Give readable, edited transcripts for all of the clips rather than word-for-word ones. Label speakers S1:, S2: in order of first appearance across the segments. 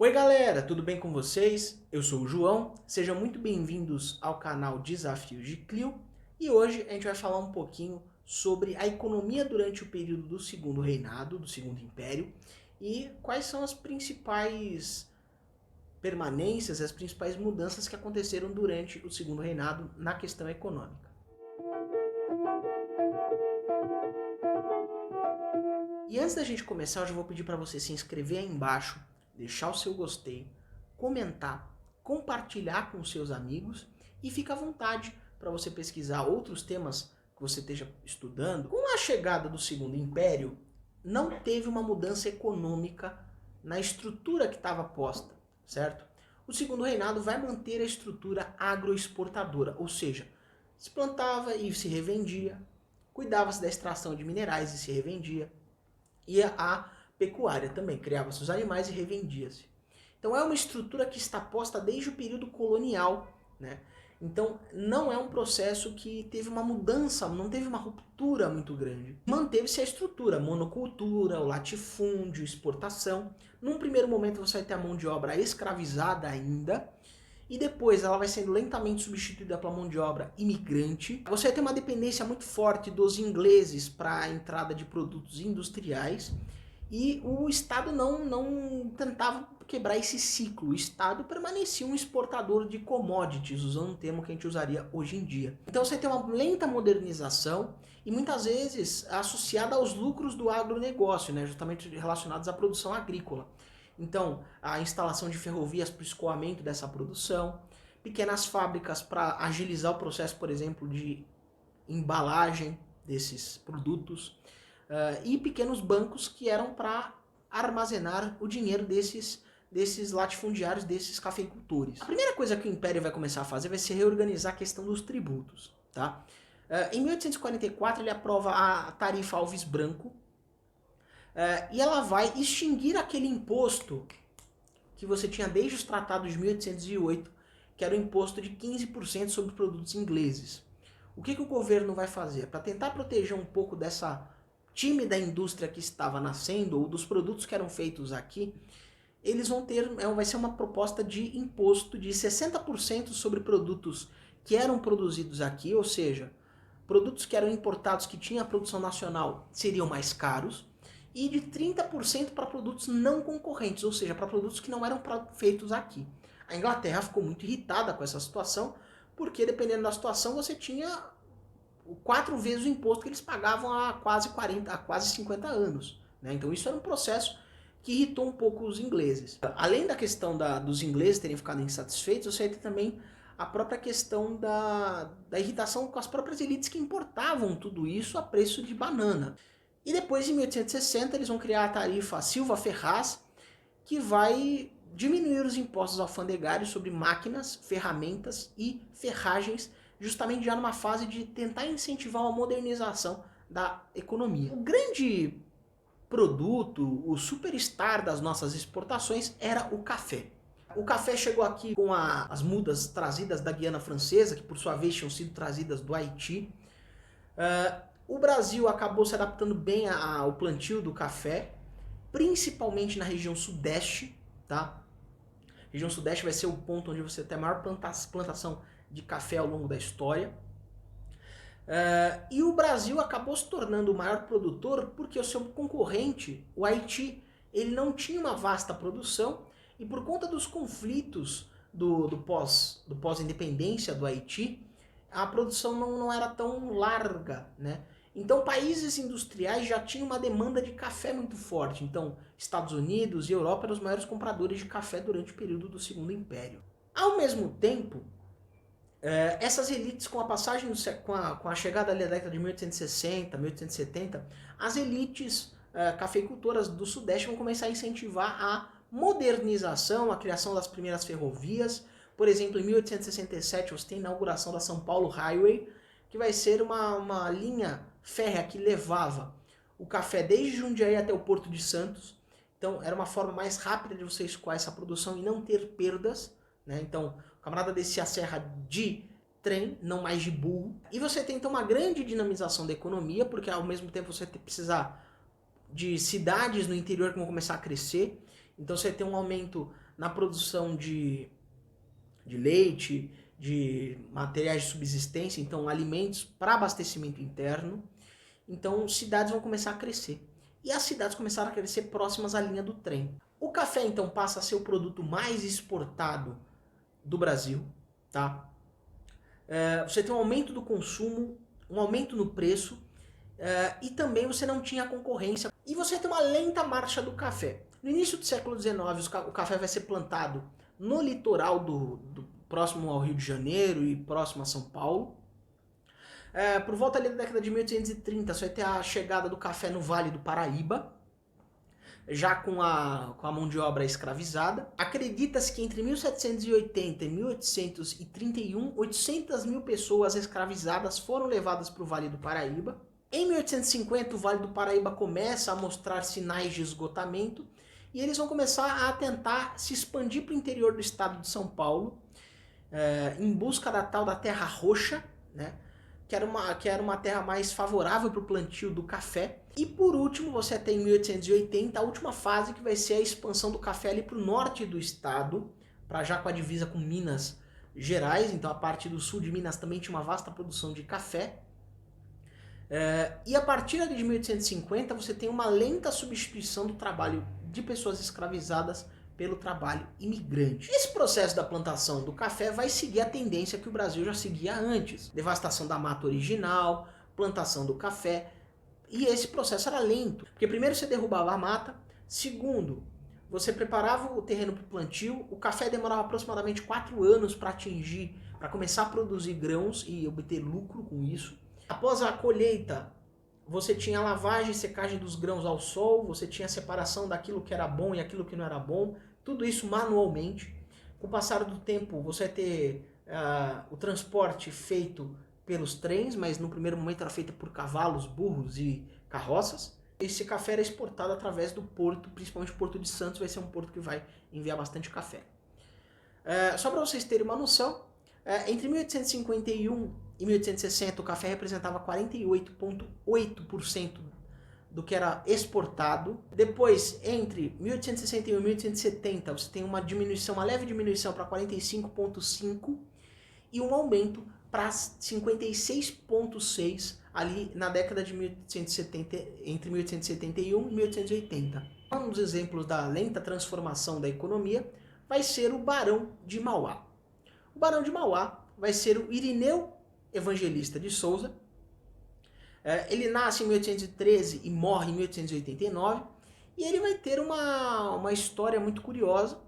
S1: Oi galera, tudo bem com vocês? Eu sou o João, sejam muito bem-vindos ao canal Desafios de Clio e hoje a gente vai falar um pouquinho sobre a economia durante o período do Segundo Reinado, do Segundo Império e quais são as principais permanências, as principais mudanças que aconteceram durante o Segundo Reinado na questão econômica. E antes da gente começar, eu já vou pedir para você se inscrever aí embaixo, deixar o seu gostei, comentar, compartilhar com seus amigos e fica à vontade para você pesquisar outros temas que você esteja estudando. Com a chegada do Segundo Império, não teve uma mudança econômica na estrutura que estava posta, certo? O Segundo Reinado vai manter a estrutura agroexportadora, ou seja, se plantava e se revendia, cuidava-se da extração de minerais e se revendia, e a pecuária também, criava-se os animais e revendia-se. Então é uma estrutura que está posta desde o período colonial, né? Então não é um processo que teve uma mudança, não teve uma ruptura muito grande. Manteve-se a estrutura, monocultura, o latifúndio, exportação. Num primeiro momento você vai ter a mão de obra escravizada ainda, e depois ela vai sendo lentamente substituída pela mão de obra imigrante. Você vai ter uma dependência muito forte dos ingleses para a entrada de produtos industriais, e o Estado não tentava quebrar esse ciclo. O Estado permanecia um exportador de commodities, usando um termo que a gente usaria hoje em dia. Então você tem uma lenta modernização e muitas vezes associada aos lucros do agronegócio, né, justamente relacionados à produção agrícola. Então, a instalação de ferrovias para o escoamento dessa produção, pequenas fábricas para agilizar o processo, por exemplo, de embalagem desses produtos, e pequenos bancos que eram para armazenar o dinheiro desses latifundiários, desses cafeicultores. A primeira coisa que o Império vai começar a fazer vai ser reorganizar a questão dos tributos. Tá? Em 1844 ele aprova a tarifa Alves Branco, e ela vai extinguir aquele imposto que você tinha desde os tratados de 1808, que era o imposto de 15% sobre produtos ingleses. O que o governo vai fazer? Para tentar proteger um pouco dessa tímida indústria que estava nascendo, ou dos produtos que eram feitos aqui, eles vão ter, vai ser uma proposta de imposto de 60% sobre produtos que eram produzidos aqui, ou seja, produtos que eram importados que tinham a produção nacional seriam mais caros, e de 30% para produtos não concorrentes, ou seja, para produtos que não eram feitos aqui. A Inglaterra ficou muito irritada com essa situação, porque dependendo da situação você tinha 4 vezes o imposto que eles pagavam há quase 50 anos. Né? Então isso era um processo que irritou um pouco os ingleses. Além da questão dos ingleses terem ficado insatisfeitos, você tem também a própria questão da irritação com as próprias elites que importavam tudo isso a preço de banana. E depois, em 1860, eles vão criar a tarifa Silva-Ferraz, que vai diminuir os impostos alfandegários sobre máquinas, ferramentas e ferragens, justamente já numa fase de tentar incentivar uma modernização da economia. O grande produto, o superstar das nossas exportações era o café. O café chegou aqui com as mudas trazidas da Guiana Francesa, que por sua vez tinham sido trazidas do Haiti. O Brasil acabou se adaptando bem ao plantio do café, principalmente na região sudeste, tá? A região sudeste vai ser o ponto onde você tem a maior plantação de café ao longo da história. E o Brasil acabou se tornando o maior produtor porque o seu concorrente, o Haiti, ele não tinha uma vasta produção, e por conta dos conflitos do pós-independência do Haiti, a produção não era tão larga, né? Então países industriais já tinham uma demanda de café muito forte. Então Estados Unidos e Europa eram os maiores compradores de café durante o período do Segundo Império. Ao mesmo tempo, essas elites, com a passagem, com a chegada da década de 1860, 1870, as elites cafeicultoras do Sudeste vão começar a incentivar a modernização, a criação das primeiras ferrovias. Por exemplo, em 1867 você tem a inauguração da São Paulo Highway, que vai ser uma linha férrea que levava o café desde Jundiaí até o Porto de Santos. Então era uma forma mais rápida de você escoar essa produção e não ter perdas, né? Então o camarada descia a serra de trem, não mais de burro. E você tem então uma grande dinamização da economia, porque ao mesmo tempo você precisa de cidades no interior que vão começar a crescer. Então você tem um aumento na produção de leite, de materiais de subsistência, então alimentos para abastecimento interno. Então cidades vão começar a crescer. E as cidades começaram a crescer próximas à linha do trem. O café então passa a ser o produto mais exportado do Brasil, tá? Você tem um aumento do consumo, um aumento no preço, e também você não tinha concorrência. E você tem uma lenta marcha do café. No início do século XIX, o café vai ser plantado no litoral do próximo ao Rio de Janeiro e próximo a São Paulo. Por volta ali da década de 1830, você vai ter a chegada do café no Vale do Paraíba, já com a mão de obra escravizada. Acredita-se que entre 1780 e 1831, 800 mil pessoas escravizadas foram levadas para o Vale do Paraíba. Em 1850, o Vale do Paraíba começa a mostrar sinais de esgotamento e eles vão começar a tentar se expandir para o interior do estado de São Paulo, em busca da tal da terra roxa, né? Que era uma terra mais favorável para o plantio do café. E por último, você tem em 1880 a última fase, que vai ser a expansão do café ali para o norte do estado, para já com a divisa com Minas Gerais. Então a parte do sul de Minas também tinha uma vasta produção de café. E a partir ali de 1850 você tem uma lenta substituição do trabalho de pessoas escravizadas pelo trabalho imigrante. Esse processo da plantação do café vai seguir a tendência que o Brasil já seguia antes. Devastação da mata original, plantação do café. E esse processo era lento, porque primeiro você derrubava a mata, segundo, você preparava o terreno para o plantio, o café demorava aproximadamente 4 anos para começar a produzir grãos e obter lucro com isso. Após a colheita, você tinha a lavagem e secagem dos grãos ao sol, você tinha a separação daquilo que era bom e aquilo que não era bom, tudo isso manualmente. Com o passar do tempo, você vai ter o transporte feito pelos trens, mas no primeiro momento era feito por cavalos, burros e carroças. Esse café era exportado através do porto, principalmente o Porto de Santos, vai ser um porto que vai enviar bastante café. Só para vocês terem uma noção, entre 1851 e 1860 o café representava 48,8% do que era exportado. Depois, entre 1861 e 1870, você tem uma leve diminuição para 45,5% e um aumento para 56,6% ali na década de 1870, entre 1871 e 1880. Um dos exemplos da lenta transformação da economia vai ser o Barão de Mauá. O Barão de Mauá vai ser o Irineu Evangelista de Souza. Ele nasce em 1813 e morre em 1889. E ele vai ter uma história muito curiosa.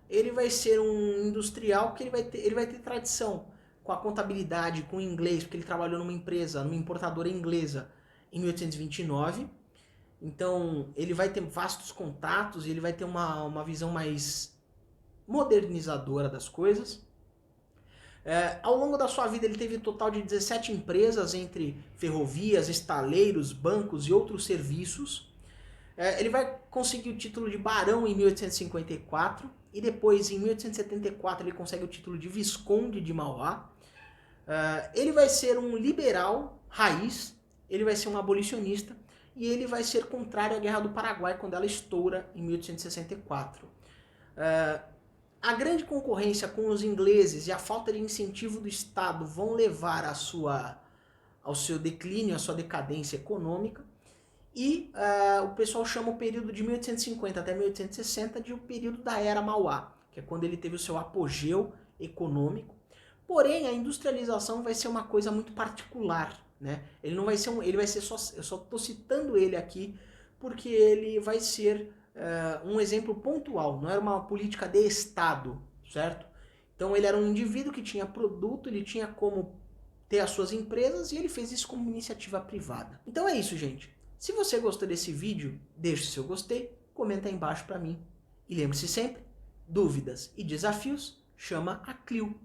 S1: Ele vai ser um industrial que ele vai ter tradição com a contabilidade, com o inglês, porque ele trabalhou numa importadora inglesa em 1829. Então ele vai ter vastos contatos e ele vai ter uma visão mais modernizadora das coisas. Ao longo da sua vida ele teve um total de 17 empresas entre ferrovias, estaleiros, bancos e outros serviços. Ele vai conseguir o título de barão em 1854 e depois em 1874 ele consegue o título de visconde de Mauá. Ele vai ser um liberal raiz, ele vai ser um abolicionista e ele vai ser contrário à Guerra do Paraguai quando ela estoura em 1864. A grande concorrência com os ingleses e a falta de incentivo do Estado vão levar ao seu declínio, à sua decadência econômica. E o pessoal chama o período de 1850 até 1860 de o período da Era Mauá, que é quando ele teve o seu apogeu econômico. Porém, a industrialização vai ser uma coisa muito particular, né? Ele não vai ser ele vai ser só, eu só estou citando ele aqui porque ele vai ser um exemplo pontual, não era uma política de Estado, certo? Então ele era um indivíduo que tinha produto, ele tinha como ter as suas empresas e ele fez isso como iniciativa privada. Então é isso, gente. Se você gostou desse vídeo, deixe seu gostei, comenta aí embaixo para mim. E lembre-se sempre, dúvidas e desafios, chama a Clio.